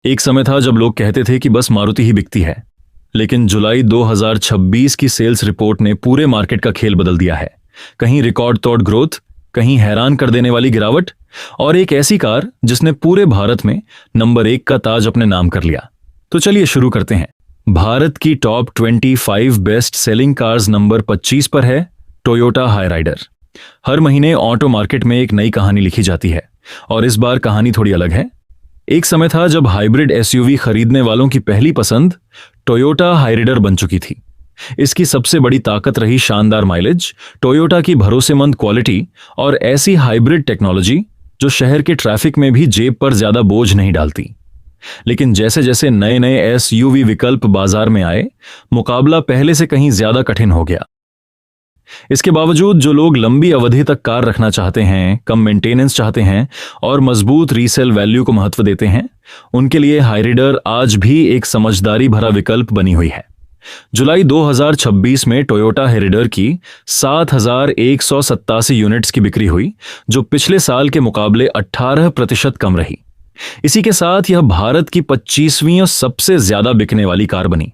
एक समय था जब लोग कहते थे कि बस मारुति ही बिकती है, लेकिन जुलाई 2026 की सेल्स रिपोर्ट ने पूरे मार्केट का खेल बदल दिया है। कहीं रिकॉर्ड तोड़ ग्रोथ, कहीं हैरान कर देने वाली गिरावट, और एक ऐसी कार जिसने पूरे भारत में नंबर 1 का ताज अपने नाम कर लिया। तो चलिए शुरू करते हैं। भारत की top 25 best selling cars number 25 पर है टोयोटा हाईराइडर। हर महीने ऑटो मार्केट में एक नई कहानी लिखी जाती है, और इस बार कहानी थोड़ी अलग है। एक समय था जब हाइब्रिड एसयूवी खरीदने वालों की पहली पसंद टोयोटा हाईराइडर बन चुकी थी। इसकी सबसे बड़ी ताकत रही शानदार माइलेज, टोयोटा की भरोसेमंद क्वालिटी और ऐसी हाइब्रिड टेक्नोलॉजी जो शहर के ट्रैफिक में भी जेब पर ज्यादा बोझ नहीं डालती। लेकिन जैसे जैसे नए नए एसयूवी विकल्प बाजार में आए, मुकाबला पहले से कहीं ज्यादा कठिन हो गया। इसके बावजूद जो लोग लंबी अवधि तक कार रखना चाहते हैं, कम मेंटेनेंस चाहते हैं और मजबूत रीसेल वैल्यू को महत्व देते हैं, उनके लिए हाईराइडर आज भी एक समझदारी भरा विकल्प बनी हुई है। जुलाई 2026 में टोयोटा हाईराइडर की 7,187 यूनिट्स की बिक्री हुई, जो पिछले साल के मुकाबले 18% कम रही। इसी के साथ यह भारत की 25वीं सबसे ज्यादा बिकने वाली कार बनी।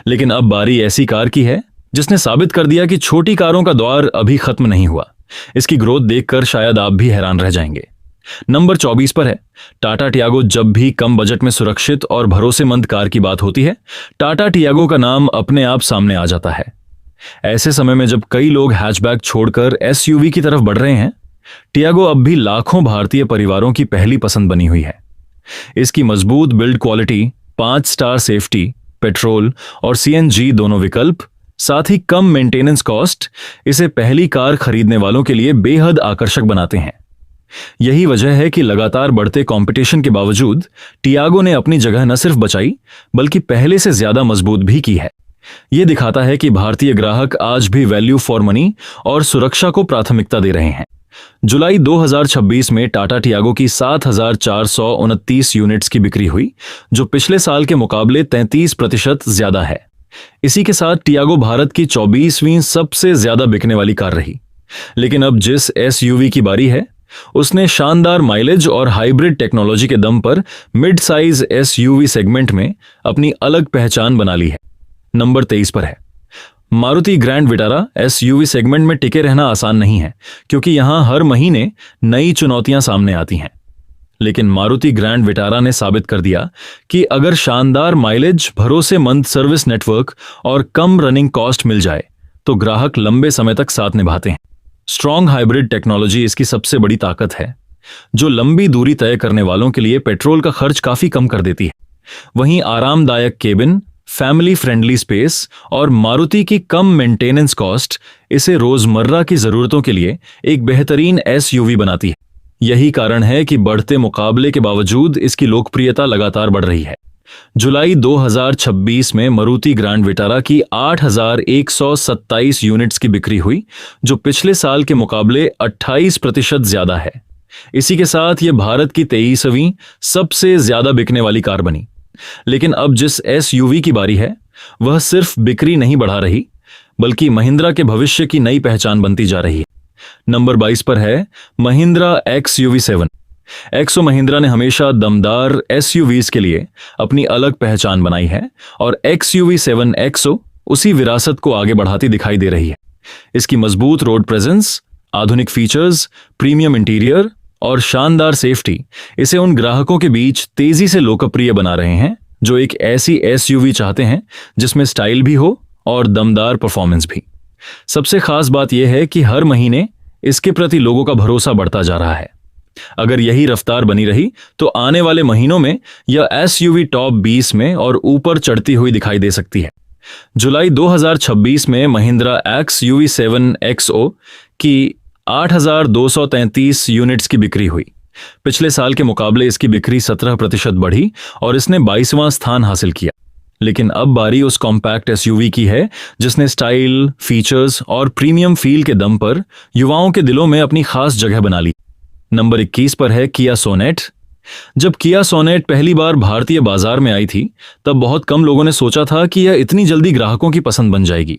लेकिन अब बारी ऐसी कार की है जिसने साबित कर दिया कि छोटी कारों का दौर अभी खत्म नहीं हुआ। इसकी ग्रोथ देखकर शायद आप भी हैरान रह जाएंगे। नंबर 24 पर है टाटा टियागो। जब भी कम बजट में सुरक्षित और भरोसेमंद कार की बात होती है, टाटा टियागो का नाम अपने आप सामने आ जाता है। ऐसे समय में जब कई लोग हैचबैक छोड़कर एसयूवी की तरफ बढ़ रहे हैं, टियागो अब भी लाखों भारतीय परिवारों की पहली पसंद बनी हुई है। इसकी मजबूत build quality, 5 star safety, petrol और सीएनजी दोनों विकल्प, साथ ही कम मेंटेनेंस कॉस्ट इसे पहली कार खरीदने वालों के लिए बेहद आकर्षक बनाते हैं। यही वजह है कि लगातार बढ़ते कंपटीशन के बावजूद टियागो ने अपनी जगह न सिर्फ बचाई, बल्कि पहले से ज्यादा मजबूत भी की है। यह दिखाता है कि भारतीय ग्राहक आज भी वैल्यू फॉर मनी और सुरक्षा को प्राथमिकता दे रहे हैं। जुलाई 2026 में टाटा टियागो की 7,429 यूनिट्स की बिक्री हुई, जो पिछले साल के मुकाबले 33% ज्यादा है। इसी के साथ टियागो भारत की 24वीं सबसे ज्यादा बिकने वाली कार रही। लेकिन अब जिस एसयूवी की बारी है, उसने शानदार माइलेज और हाइब्रिड टेक्नोलॉजी के दम पर मिड साइज एसयूवी सेगमेंट में अपनी अलग पहचान बना ली है। नंबर 23 पर है Maruti grand Vitara. SUV segment में टिके रहना आसान नहीं है, क्योंकि यहां हर महीने नई चुनौतियां सामने आती हैं। लेकिन मारुति ग्रैंड विटारा ने साबित कर दिया कि अगर शानदार माइलेज, भरोसेमंद सर्विस नेटवर्क और कम रनिंग कॉस्ट मिल जाए, तो ग्राहक लंबे समय तक साथ निभाते हैं। स्ट्रॉन्ग हाइब्रिड टेक्नोलॉजी इसकी सबसे बड़ी ताकत है, जो लंबी दूरी तय करने वालों के लिए पेट्रोल का खर्च काफी कम कर देती है। वहीं आरामदायक केबिन, फैमिली फ्रेंडली स्पेस और मारुति की कम मेंटेनेंस कॉस्ट इसे रोजमर्रा की जरूरतों के लिए एक बेहतरीन एसयूवी बनाती है। यही कारण है कि बढ़ते मुकाबले के बावजूद इसकी लोकप्रियता लगातार बढ़ रही है। जुलाई 2026 में मारुति ग्रैंड विटारा की 8,127 यूनिट्स की बिक्री हुई, जो पिछले साल के मुकाबले 28% ज्यादा है। इसी के साथ यह भारत की 23वीं सबसे ज्यादा बिकने वाली कार बनी। लेकिन अब जिस एसयूवी की बारी है, वह सिर्फ बिक्री नहीं बढ़ा रही, बल्कि महिंद्रा के भविष्य की नई पहचान बनती जा रही है। नंबर 22 पर है महिंद्रा XUV7। एक्सो महिंद्रा ने हमेशा दमदार एसयूवीज के लिए अपनी अलग पहचान बनाई है, और XUV7 एक्सो उसी विरासत को आगे बढ़ाती दिखाई दे रही है। इसकी मजबूत रोड प्रेजेंस, आधुनिक फीचर्स, प्रीमियम इंटीरियर और शानदार सेफ्टी इसे उन ग्राहकों के बीच तेजी से लोकप्रिय बना रहे हैं जो एक ऐसी एसयूवी चाहते हैं जिसमें स्टाइल भी हो और दमदार परफॉर्मेंस भी। सबसे खास बात यह है कि हर महीने इसके प्रति लोगों का भरोसा बढ़ता जा रहा है। अगर यही रफ्तार बनी रही, तो आने वाले महीनों में यह एसयूवी टॉप 20 में और ऊपर चढ़ती हुई दिखाई दे सकती है। जुलाई 2026 में महिंद्रा XUV7 XO की 8,233 यूनिट्स की बिक्री हुई। पिछले साल के मुकाबले इसकी बिक्री 17% बढ़ी और इसने 22वां स्थान हासिल किया। लेकिन अब बारी उस कॉम्पैक्ट एसयूवी की है जिसने स्टाइल, फीचर्स और प्रीमियम फील के दम पर युवाओं के दिलों में अपनी खास जगह बना ली। नंबर 21 पर है किया सोनेट। जब किया सोनेट पहली बार भारतीय बाजार में आई थी, तब बहुत कम लोगों ने सोचा था कि यह इतनी जल्दी ग्राहकों की पसंद बन जाएगी।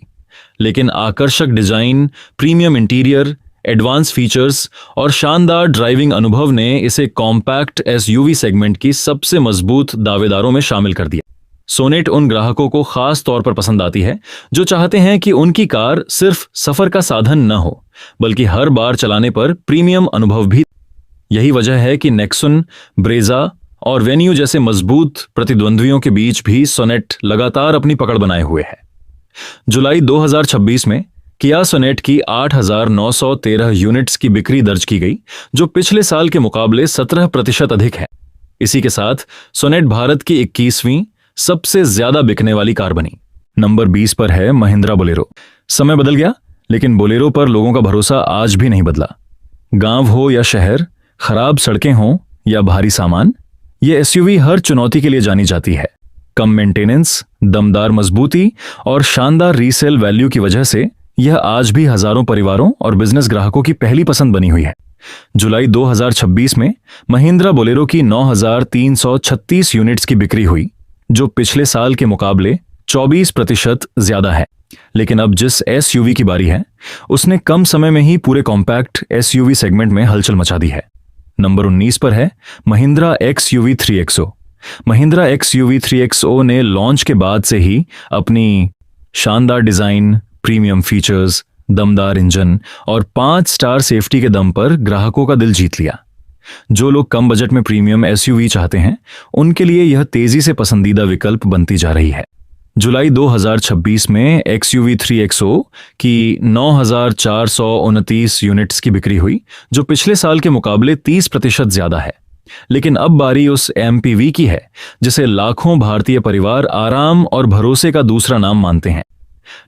लेकिन आकर्षक design, premium interior, advance features और शानदार ड्राइविंग अनुभव ने इसे कॉम्पैक्ट एसयूवी सेगमेंट की सबसे मजबूत दावेदारों में शामिल कर दिया। सोनेट उन ग्राहकों को खास तौर पर पसंद आती है जो चाहते हैं कि उनकी कार सिर्फ सफर का साधन न हो बल्कि हर बार चलाने पर प्रीमियम अनुभव भी। यही वजह है कि नेक्सन, ब्रेजा और वेन्यू जैसे मजबूत प्रतिद्वंद्वियों के बीच भी सोनेट लगातार अपनी पकड़ बनाए हुए है। जुलाई 2026 में किया सोनेट की 8,913 यूनिट्स की बिक्री दर्ज की गई, जो पिछले साल के मुकाबले 17% अधिक है। इसी के साथ सोनेट भारत की 21वीं सबसे ज्यादा बिकने वाली कार बनी। नंबर 20 पर है महिंद्रा बोलेरो। समय बदल गया, लेकिन बोलेरो पर लोगों का भरोसा आज भी नहीं बदला। गांव हो या शहर, खराब सड़कें हों या भारी सामान, ये एसयूवी हर चुनौती के लिए जानी जाती है। कम मेंटेनेंस, दमदार मजबूती और शानदार रीसेल वैल्यू की वजह से यह आज भी हजारों परिवारों और बिजनेस ग्राहकों की पहली पसंद बनी हुई है। जुलाई 2026 में महिंद्रा बोलेरो की 9,336 यूनिट्स की बिक्री हुई, जो पिछले साल के मुकाबले 24% ज्यादा है। लेकिन अब जिस एसयूवी की बारी है, उसने कम समय में ही पूरे कॉम्पैक्ट एसयूवी सेगमेंट में हलचल मचा दी है। नंबर 19 पर है Mahindra XUV 3XO। Mahindra XUV 3XO ने लॉन्च के बाद से ही अपनी शानदार डिजाइन, प्रीमियम फीचर्स, दमदार इंजन और 5 स्टार सेफ्टी के दम पर ग्राहकों का दिल जीत लिया। जो लोग कम बजट में प्रीमियम एसयूवी चाहते हैं, उनके लिए यह तेजी से पसंदीदा विकल्प बनती जा रही है। जुलाई 2026 में एक्सयूवी 3XO की 9,429 यूनिट्स की बिक्री हुई, जो पिछले साल के मुकाबले 30% ज्यादा है। लेकिन अब बारी उस एमपीवी की है जिसे लाखों भारतीय परिवार आराम और भरोसे का दूसरा नाम मानते हैं।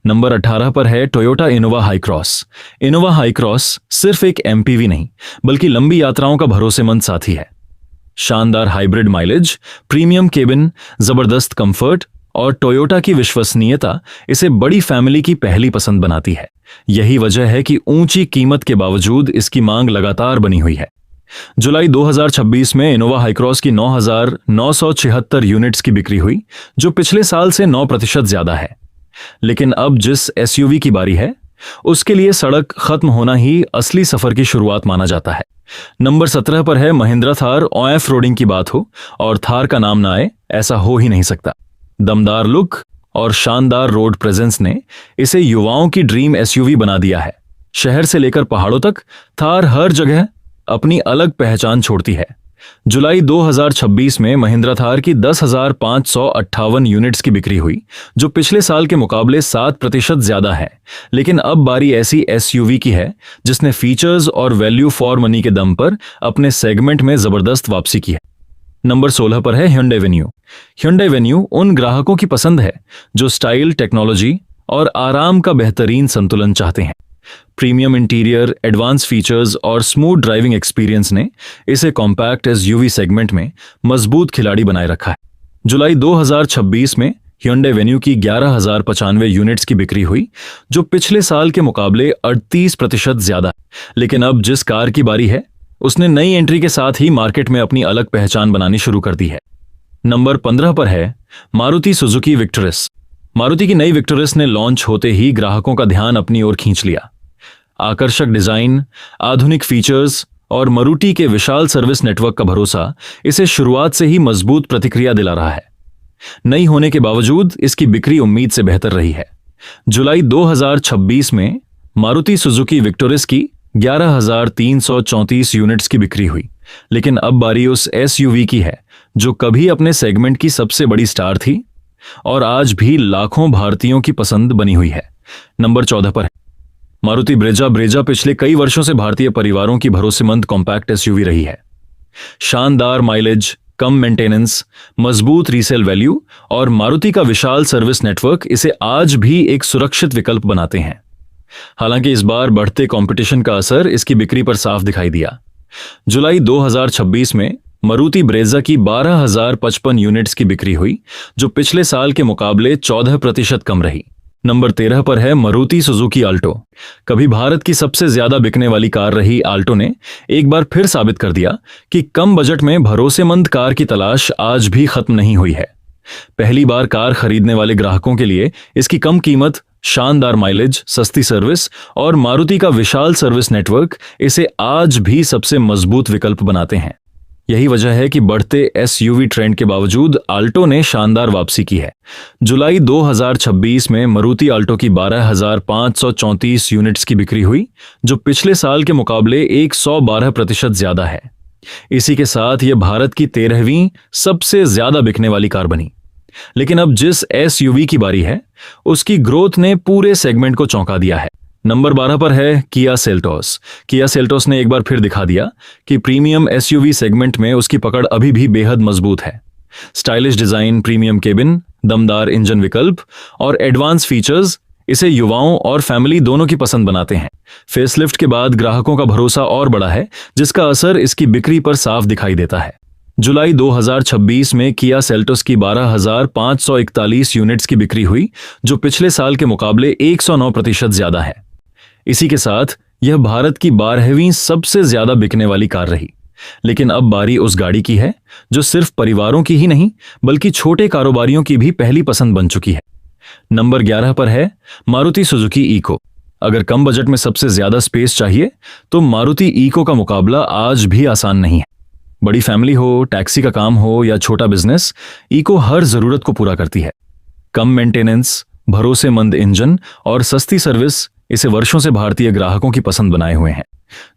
नंबर 18 पर है Toyota Innova high cross. Innova high cross सिर्फ एक एमपीवी नहीं, बल्कि लंबी यात्राओं का भरोसेमंद साथी है। शानदार हाइब्रिड माइलेज, प्रीमियम केबिन, जबरदस्त कंफर्ट और टोयोटा की विश्वसनीयता इसे बड़ी फैमिली की पहली पसंद बनाती है। यही वजह है कि ऊंची कीमत के बावजूद इसकी मांग लगातार बनी हुई है। जुलाई 2026 में इनोवा हाई क्रॉस की 9,976 यूनिट्स की बिक्री हुई, जो पिछले साल से 9% ज्यादा है। लेकिन अब जिस एसयूवी की बारी है, उसके लिए सड़क खत्म होना ही असली सफर की शुरुआत माना जाता है। नंबर 17 पर है महिंद्रा थार। ऑफ रोडिंग की बात हो और थार का नाम ना आए, ऐसा हो ही नहीं सकता। दमदार लुक और शानदार रोड प्रेजेंस ने इसे युवाओं की ड्रीम एसयूवी बना दिया है। शहर से लेकर पहाड़ों तक थार हर जगह अपनी अलग पहचान छोड़ती है। जुलाई 2026 में महिंद्रा थार की 10,558 यूनिट्स की बिक्री हुई, जो पिछले साल के मुकाबले 7% ज्यादा है। लेकिन अब बारी ऐसी एसयूवी की है जिसने फीचर्स और वैल्यू फॉर मनी के दम पर अपने सेगमेंट में जबरदस्त वापसी की है। नंबर 16 पर है Hyundai Venue। Hyundai Venue उन ग्राहकों की पसंद है जो स्टाइल, टेक्नोलॉजी और आराम का बेहतरीन संतुलन चाहते हैं। प्रीमियम इंटीरियर, एडवांस फीचर्स और स्मूथ ड्राइविंग एक्सपीरियंस ने इसे कॉम्पैक्ट एसयूवी सेगमेंट में मजबूत खिलाड़ी बनाए रखा है। जुलाई 2026 में Hyundai Venue की 11,095 यूनिट्स की बिक्री हुई, जो पिछले साल के मुकाबले 38% ज्यादा है। लेकिन अब जिस कार की बारी है, उसने नई एंट्री के साथ ही मार्केट में अपनी अलग पहचान बनानी शुरू कर दी है। नंबर 15 पर है मारुति सुजुकी विक्टोरिस। मारुति की नई विक्टोरिस ने लॉन्च होते ही ग्राहकों का ध्यान अपनी ओर खींच लिया। आकर्षक डिजाइन, आधुनिक फीचर्स और मारुति के विशाल सर्विस नेटवर्क का भरोसा इसे शुरुआत से ही मजबूत प्रतिक्रिया दिला रहा है। नई होने के बावजूद इसकी बिक्री उम्मीद से बेहतर रही है। जुलाई 2026 में मारुति सुजुकी विक्टोरिस की 11,334 यूनिट्स की बिक्री हुई। लेकिन अब बारी उस एसयूवी की है जो कभी अपने सेगमेंट की सबसे बड़ी स्टार थी और आज भी लाखों भारतीयों की पसंद बनी हुई है। नंबर 14 पर है मारुति ब्रेजा। ब्रेजा पिछले कई वर्षों से भारतीय परिवारों की भरोसेमंद कॉम्पैक्ट एसयूवी रही है। शानदार माइलेज, कम मेंटेनेंस, मजबूत रीसेल वैल्यू और मारुति का विशाल सर्विस नेटवर्क इसे आज भी एक सुरक्षित विकल्प बनाते हैं। हालांकि इस बार बढ़ते कंपटीशन का असर इसकी बिक्री पर साफ दिखाई दिया। जुलाई 2026 में मारुति ब्रेजा की 12,055 यूनिट्स की बिक्री हुई, जो पिछले साल के मुकाबले 14% कम रही। नंबर 13 पर है मारुति सुजुकी आल्टो। कभी भारत की सबसे ज्यादा बिकने वाली कार रही आल्टो ने एक बार फिर साबित कर दिया कि कम बजट में भरोसेमंद कार की तलाश आज भी खत्म नहीं हुई है। पहली बार कार खरीदने वाले ग्राहकों के लिए इसकी कम कीमत, शानदार माइलेज, सस्ती सर्विस और मारुति का विशाल सर्विस नेटवर्क इसे आज भी सबसे मजबूत विकल्प बनाते हैं। यही वजह है कि बढ़ते एसयूवी ट्रेंड के बावजूद आल्टो ने शानदार वापसी की है। जुलाई 2026 में मारुति आल्टो की 12,534 यूनिट्स की बिक्री हुई, जो पिछले साल के मुकाबले 112% ज्यादा है। इसी के साथ यह भारत की 13वीं सबसे ज्यादा बिकने वाली कार बनी। लेकिन अब जिस एसयूवी की बारी है, उसकी ग्रोथ ने पूरे सेगमेंट को चौंका दिया है। नंबर 12 पर है किया सेल्टोस। किया सेल्टोस ने एक बार फिर दिखा दिया कि प्रीमियम एसयूवी सेगमेंट में उसकी पकड़ अभी भी बेहद मजबूत है। स्टाइलिश डिजाइन, प्रीमियम केबिन, दमदार इंजन विकल्प और एडवांस फीचर्स इसे युवाओं और फैमिली दोनों की पसंद बनाते हैं। फेसलिफ्ट के बाद ग्राहकों का भरोसा और बढ़ा है, जिसका असर इसकी बिक्री पर साफ दिखाई देता है। जुलाई 2026 में किया सेल्टोस की 12,541 यूनिट्स की बिक्री हुई, जो पिछले साल के मुकाबले 109% ज्यादा है। इसी के साथ यह भारत की 12वीं सबसे ज्यादा बिकने वाली कार रही। लेकिन अब बारी उस गाड़ी की है जो सिर्फ परिवारों की ही नहीं बल्कि छोटे कारोबारियों की भी पहली पसंद बन चुकी है। नंबर 11 पर है मारुति सुजुकी इको। अगर कम बजट में सबसे ज्यादा स्पेस चाहिए तो मारुति इको का मुकाबला आज भी आसान नहीं है। बड़ी फैमिली हो, टैक्सी का काम हो या छोटा बिजनेस, इको हर जरूरत को पूरा करती है। कम मेंटेनेंस, भरोसेमंद इंजन और सस्ती सर्विस इसे वर्षों से भारतीय ग्राहकों की पसंद बनाए हुए हैं।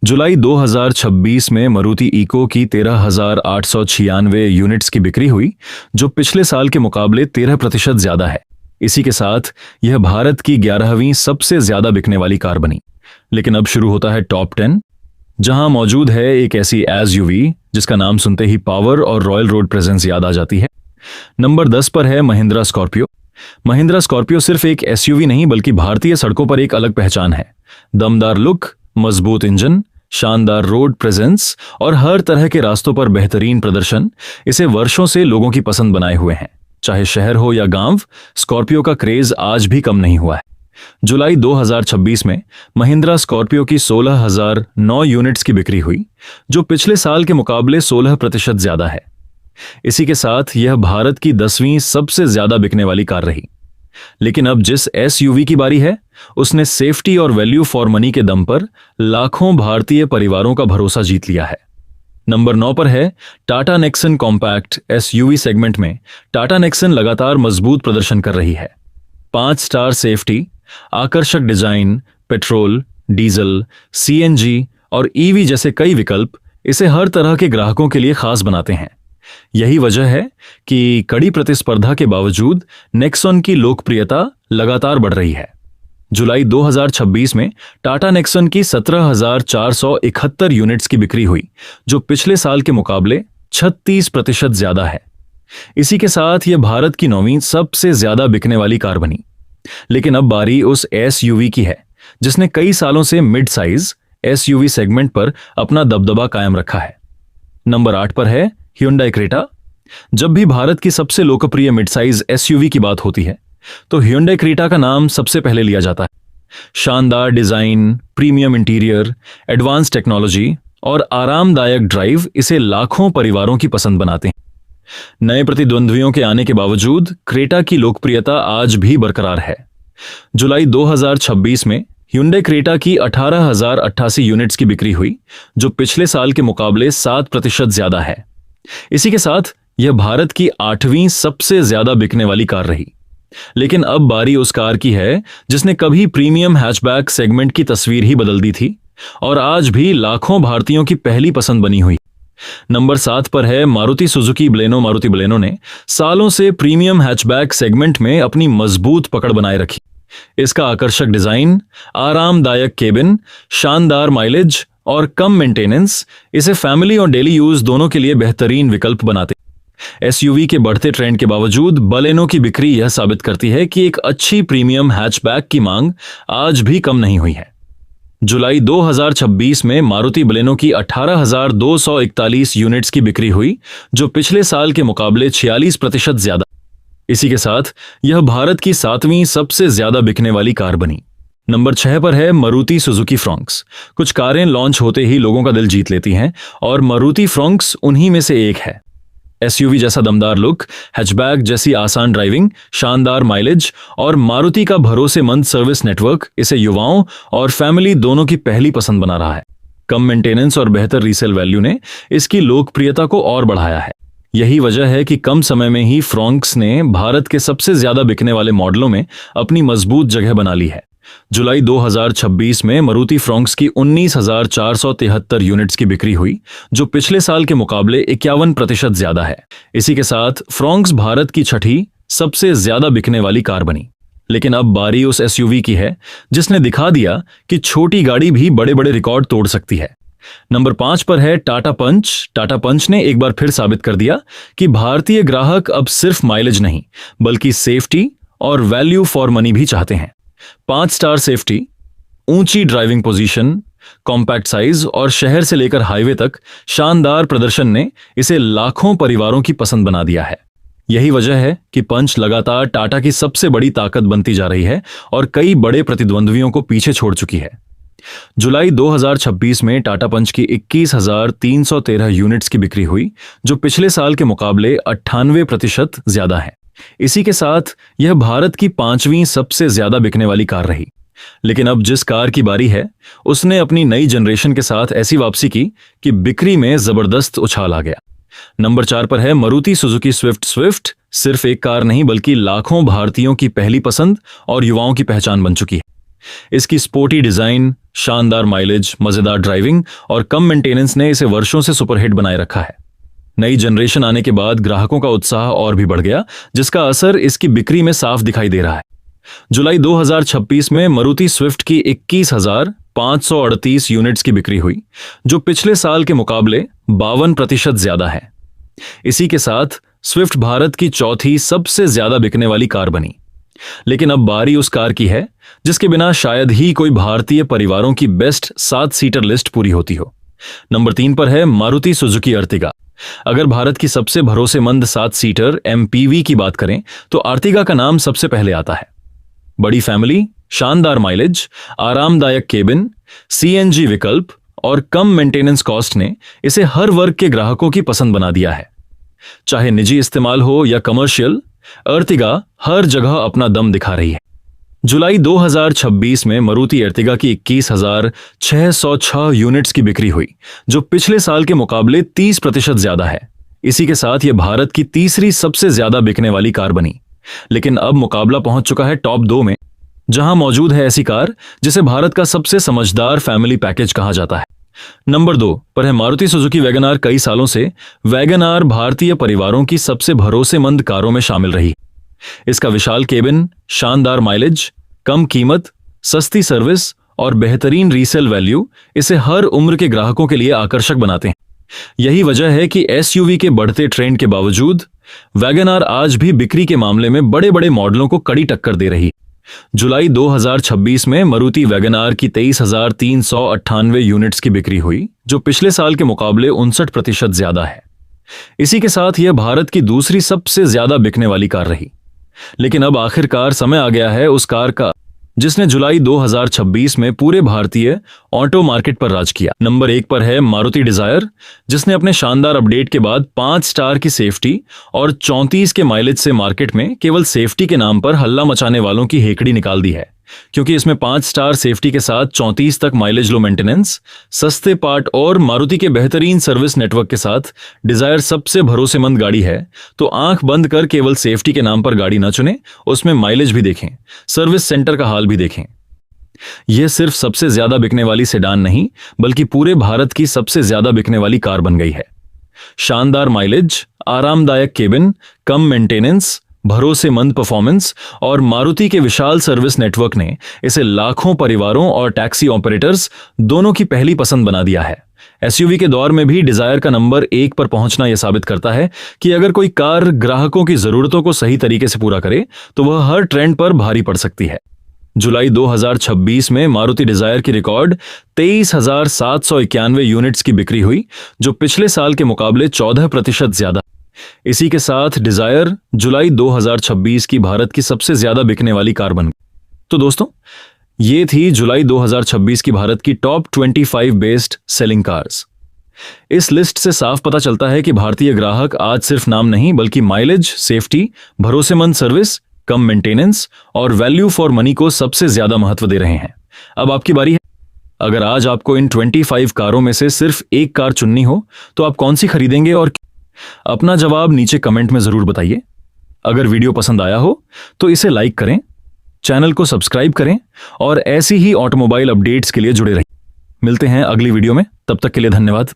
जुलाई 2026 में मारुति इको की 13,896 यूनिट्स की बिक्री हुई, जो पिछले साल के मुकाबले 13% ज्यादा है। इसी के साथ यह भारत की 11वीं सबसे ज्यादा बिकने वाली कार बनी। लेकिन अब शुरू होता है टॉप 10, जहां मौजूद है एक ऐसी एसयूवी जिसका नाम सुनते ही पावर और रॉयल रोड प्रेजेंस याद आ जाती है। नंबर 10 पर है महिंद्रा स्कॉर्पियो। महिंद्रा स्कॉर्पियो सिर्फ एक एसयूवी नहीं बल्कि भारतीय सड़कों पर एक अलग पहचान है। दमदार लुक, मजबूत इंजन, शानदार रोड प्रेजेंस और हर तरह के रास्तों पर बेहतरीन प्रदर्शन इसे वर्षों से लोगों की पसंद बनाए हुए हैं। चाहे शहर हो या गांव, स्कॉर्पियो का क्रेज आज भी कम नहीं हुआ है। जुलाई 2026 में महिंद्रा स्कॉर्पियो की 16,009 यूनिट्स की बिक्री हुई, जो पिछले साल के मुकाबले 16% ज्यादा है। इसी के साथ यह भारत की 10वीं सबसे ज्यादा बिकने वाली कार रही। लेकिन अब जिस एसयूवी की बारी है, उसने सेफ्टी और वैल्यू फॉर मनी के दम पर लाखों भारतीय परिवारों का भरोसा जीत लिया है। नंबर 9 पर है Tata Nexon compact. SUV segment में टाटा नेक्सन लगातार मजबूत प्रदर्शन कर रही है। 5 स्टार सेफ्टी, आकर्षक डिजाइन, पेट्रोल, डीजल, सीएनजी और ईवी जैसे कई विकल्प इसे हर तरह के ग्राहकों के लिए खास बनाते हैं। यही वजह है कि कड़ी प्रतिस्पर्धा के बावजूद नेक्सॉन की लोकप्रियता लगातार बढ़ रही है। जुलाई 2026 में टाटा नेक्सॉन की 17,471 यूनिट्स की बिक्री हुई, जो पिछले साल के मुकाबले 36% ज्यादा है। इसी के साथ यह भारत की 9वीं सबसे ज्यादा बिकने वाली कार बनी। लेकिन अब बारी उस एसयूवी की है जिसने कई सालों से मिड साइज एसयूवी सेगमेंट पर अपना दबदबा कायम रखा है। नंबर 8 पर है Hyundai क्रेटा। जब भी भारत की सबसे लोकप्रिय मिड साइज एसयूवी की बात होती है तो Hyundai क्रेटा का नाम सबसे पहले लिया जाता है। शानदार design, premium interior, advance technology और आरामदायक ड्राइव इसे लाखों परिवारों की पसंद बनाते हैं। नए प्रतिद्वंद्वियों के आने के बावजूद क्रेटा की लोकप्रियता आज भी बरकरार है। जुलाई 2026 में Hyundai क्रेटा की 18,088 यूनिट्स की बिक्री हुई, जो पिछले साल के मुकाबले 7% ज्यादा है। इसी के साथ यह भारत की 8वीं सबसे ज्यादा बिकने वाली कार रही। लेकिन अब बारी उस कार की है जिसने कभी प्रीमियम हैचबैक सेगमेंट की तस्वीर ही बदल दी थी और आज भी लाखों भारतीयों की पहली पसंद बनी हुई। नंबर 7 पर है Maruti Suzuki Baleno. Maruti Baleno ने सालों से प्रीमियम हैचबैक सेगमेंट में अपनी मजबूत पकड़ बनाए रखी। इसका आकर्षक डिजाइन, आरामदायक केबिन, शानदार माइलेज और कम मेंटेनेंस इसे फैमिली और डेली यूज दोनों के लिए बेहतरीन विकल्प बनाते। एसयूवी के बढ़ते ट्रेंड के बावजूद बलेनो की बिक्री यह साबित करती है कि एक अच्छी प्रीमियम हैचबैक की मांग आज भी कम नहीं हुई है। जुलाई 2026 में मारुति बलेनो की 18,241 यूनिट्स की बिक्री हुई, जो पिछले साल के मुकाबले 46% ज्यादा। इसी के साथ यह भारत की 7वीं सबसे ज्यादा बिकने वाली कार बनी। नंबर 6 पर है मारुति सुजुकी फ्रॉन्क्स। कुछ कारें लॉन्च होते ही लोगों का दिल जीत लेती हैं और मारुति फ्रॉन्क्स उन्हीं में से एक है। एसयूवी जैसा दमदार लुक, हैचबैक जैसी आसान ड्राइविंग, शानदार माइलेज और मारुति का भरोसेमंद सर्विस नेटवर्क इसे युवाओं और फैमिली दोनों की पहली पसंद बना रहा है। कम मेंटेनेंस और बेहतर रीसेल वैल्यू ने इसकी लोकप्रियता को और बढ़ाया है। यही वजह है कि कम समय में ही फ्रोंक्स ने भारत के सबसे ज्यादा बिकने वाले मॉडलों में अपनी मजबूत जगह बना ली है। जुलाई 2026 में मारुति फ्रोंक्स की 19,473 यूनिट्स की बिक्री हुई, जो पिछले साल के मुकाबले 51% ज्यादा है। इसी के साथ फ्रोंक्स भारत की छठी सबसे ज्यादा बिकने वाली कार बनी। लेकिन अब बारी उस एसयूवी की है जिसने दिखा दिया कि छोटी गाड़ी भी बड़े बड़े रिकॉर्ड तोड़ सकती है। नंबर 5 पर है टाटा पंच। टाटा पंच ने एक बार फिर साबित कर दिया कि भारतीय ग्राहक अब सिर्फ माइलेज नहीं बल्कि सेफ्टी और वैल्यू फॉर मनी भी चाहते हैं। 5 स्टार सेफ्टी, ऊंची ड्राइविंग पोजीशन, कॉम्पैक्ट साइज और शहर से लेकर हाईवे तक शानदार प्रदर्शन ने इसे लाखों परिवारों की पसंद बना दिया है। यही वजह है कि पंच लगातार टाटा की सबसे बड़ी ताकत बनती जा रही है और कई बड़े प्रतिद्वंद्वियों को पीछे छोड़ चुकी है। जुलाई 2026 में टाटा पंच की 21,313 यूनिट्स की बिक्री हुई, जो पिछले साल के मुकाबले 98% ज्यादा है। इसी के साथ यह भारत की 5वीं सबसे ज्यादा बिकने वाली कार रही। लेकिन अब जिस कार की बारी है उसने अपनी नई जनरेशन के साथ ऐसी वापसी की कि बिक्री में जबरदस्त उछाल आ गया। नंबर 4 पर है मारुति सुजुकी स्विफ्ट। स्विफ्ट सिर्फ एक कार नहीं बल्कि लाखों भारतीयों की पहली पसंद और युवाओं की पहचान बन चुकी है। इसकी स्पोर्टी डिजाइन, शानदार माइलेज, मजेदार ड्राइविंग और कम मेंटेनेंस ने इसे वर्षों से सुपरहिट बनाए रखा है। नई जनरेशन आने के बाद ग्राहकों का उत्साह और भी बढ़ गया, जिसका असर इसकी बिक्री में साफ दिखाई दे रहा है। जुलाई 2026 में मारुति स्विफ्ट की 21,538 यूनिट्स की बिक्री हुई, जो पिछले साल के मुकाबले 52% ज्यादा है। इसी के साथ स्विफ्ट भारत की चौथी सबसे ज्यादा बिकने वाली कार बनी। लेकिन अब बारी उस कार की है जिसके बिना शायद ही कोई भारतीय परिवारों की बेस्ट 7 सीटर लिस्ट पूरी होती हो। नंबर 3 पर है मारुति सुजुकी अर्टिगा। अगर भारत की सबसे भरोसेमंद 7 सीटर एमपीवी की बात करें तो अर्टिगा का नाम सबसे पहले आता है। बड़ी फैमिली, शानदार माइलेज, आरामदायक केबिन, सीएनजी विकल्प और कम मेंटेनेंस कॉस्ट ने इसे हर वर्ग के ग्राहकों की पसंद बना दिया है। चाहे निजी इस्तेमाल हो या कमर्शियल, अर्टिगा हर जगह अपना दम दिखा रही है। जुलाई 2026 में मारुति अर्टिगा की 21,606 यूनिट्स की बिक्री हुई, जो पिछले साल के मुकाबले 30% ज्यादा है। इसी के साथ यह भारत की तीसरी सबसे ज्यादा बिकने वाली कार बनी। लेकिन अब मुकाबला पहुंच चुका है टॉप 2 में, जहां मौजूद है ऐसी कार जिसे भारत का सबसे समझदार फैमिली पैकेज कहा जाता है। नंबर 2 पर है मारुति सुजुकी वैगन आर। कई सालों से वैगन आर भारतीय परिवारों की सबसे भरोसेमंद कारों में शामिल रही। इसका विशाल केबिन, शानदार माइलेज, कम कीमत, सस्ती सर्विस और बेहतरीन रीसेल वैल्यू इसे हर उम्र के ग्राहकों के लिए आकर्षक बनाते हैं। यही वजह है कि एसयूवी के बढ़ते ट्रेंड के बावजूद वैगन आर आज भी बिक्री के मामले में बड़े बड़े मॉडलों को कड़ी टक्कर दे रही है। जुलाई 2026 में मारुति वैगन आर की 23,398 यूनिट्स की बिक्री हुई, जो पिछले साल के मुकाबले 59% ज्यादा है। इसी के साथ यह भारत की दूसरी सबसे ज्यादा बिकने वाली कार रही। लेकिन अब आखिरकार समय आ गया है उस कार का जिसने जुलाई 2026 में पूरे भारतीय ऑटो मार्केट पर राज किया। नंबर 1 पर है मारुति डिजायर, जिसने अपने शानदार अपडेट के बाद 5 स्टार की सेफ्टी और 34 के माइलेज से मार्केट में केवल सेफ्टी के नाम पर हल्ला मचाने वालों की हेकड़ी निकाल दी है। क्योंकि इसमें 5 स्टार सेफ्टी के साथ 34 तक माइलेज, लो मेंटेनेंस, सस्ते पार्ट और मारुति के बेहतरीन सर्विस नेटवर्क के साथ डिजायर सबसे भरोसेमंद गाड़ी है, तो आंख बंद कर केवल सेफ्टी के नाम पर गाड़ी न चुनें, उसमें माइलेज भी देखें, सर्विस सेंटर का हाल भी देखें। यह सिर्फ सबसे ज्यादा बिकने वाली सेडान नहीं बल्कि पूरे भारत की सबसे ज्यादा बिकने वाली कार बन गई है। शानदार माइलेज, आरामदायक केबिन, कम मेंटेनेंस, भरोसेमंद परफॉर्मेंस और मारुति के विशाल सर्विस नेटवर्क ने इसे लाखों परिवारों और टैक्सी ऑपरेटर्स दोनों की पहली पसंद बना दिया है। एसयूवी के दौर में भी डिजायर का नंबर 1 पर पहुंचना यह साबित करता है कि अगर कोई कार ग्राहकों की जरूरतों को सही तरीके से पूरा करे तो वह हर ट्रेंड पर भारी पड़ सकती है। जुलाई 2026 में मारुति डिजायर की रिकॉर्ड 23,791 यूनिट्स की बिक्री हुई, जो पिछले साल के मुकाबले 14% ज्यादा। इसी के साथ डिजायर जुलाई 2026 की भारत की सबसे ज्यादा बिकने वाली कार बन गई। तो दोस्तों, ये थी जुलाई 2026 की भारत की टॉप 25 बेस्ट सेलिंग कार्स। इस लिस्ट से साफ पता चलता है कि भारतीय ग्राहक आज सिर्फ नाम नहीं बल्कि माइलेज, सेफ्टी, भरोसेमंद सर्विस, कम मेंटेनेंस और वैल्यू फॉर मनी को सबसे ज्यादा महत्व दे रहे हैं। अब आपकी बारी है। अगर आज आपको इन 25 कारों में से सिर्फ एक कार चुननी हो तो आप कौन सी खरीदेंगे और अपना जवाब नीचे कमेंट में जरूर बताइए। अगर वीडियो पसंद आया हो तो इसे लाइक करें, चैनल को सब्सक्राइब करें और ऐसी ही ऑटोमोबाइल अपडेट्स के लिए जुड़े रहिए। मिलते हैं अगली वीडियो में, तब तक के लिए धन्यवाद।